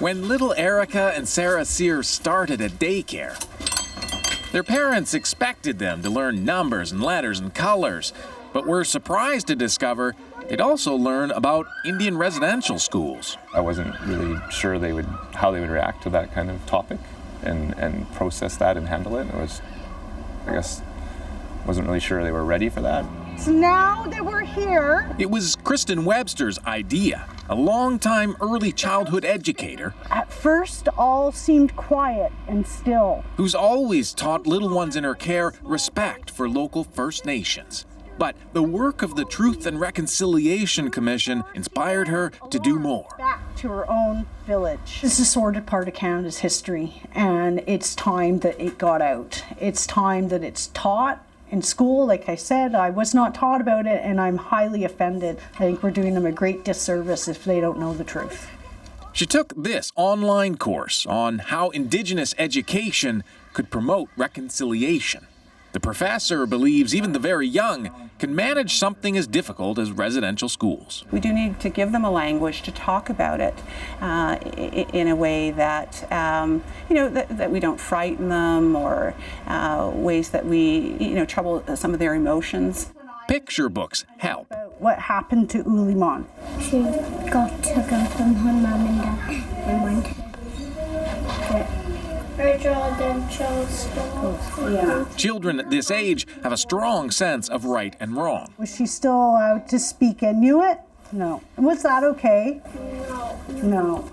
When little Erica and Sarah Sears started at Daycare, their parents expected them to learn numbers and letters and colors, but were surprised to discover they'd also learn about Indian residential schools. I wasn't really sure how they would react to that kind of topic and process that and handle it. Wasn't really sure they were ready for that. So now that we're here... It was Kristen Webster's idea, a longtime early childhood educator. At first, all seemed quiet and still. Who's always taught little ones in her care respect for local First Nations. But the work of the Truth and Reconciliation Commission inspired her to do more. Back to her own village. This is a sordid part of Canada's history, and it's time that it got out. It's time that it's taught in school. Like I said, I was not taught about it, and I'm highly offended. I think we're doing them a great disservice if they don't know the truth. She took this online course on how Indigenous education could promote reconciliation. The professor believes even the very young can manage something as difficult as residential schools. We do need to give them a language to talk about it in a way that, that we don't frighten them, or ways that we, trouble some of their emotions. Picture books help. What happened to Uliman? She got taken from her mum and dad and went to Children at this age have a strong sense of right and wrong. Was she still allowed to speak Inuit? No. Was that okay? No.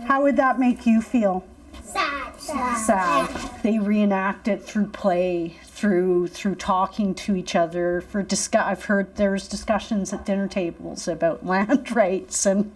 How would that make you feel? Sad. They reenact it through play, through talking to each other. I've heard there's discussions at dinner tables about land rights and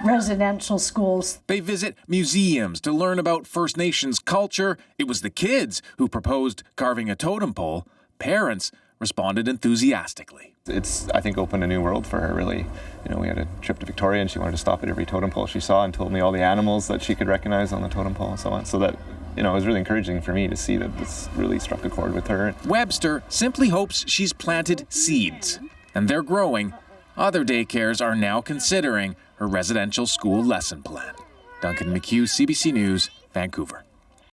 residential schools. They visit museums to learn about First Nations culture. It was the kids who proposed carving a totem pole. Parents responded enthusiastically. It's, I think, opened a new world for her, really. We had a trip to Victoria, and she wanted to stop at every totem pole she saw and told me all the animals that she could recognize on the totem pole and so on. So that, it was really encouraging for me to see that this really struck a chord with her. Webster simply hopes she's planted seeds, and they're growing. Other daycares are now considering her residential school lesson plan. Duncan McHugh, CBC News, Vancouver.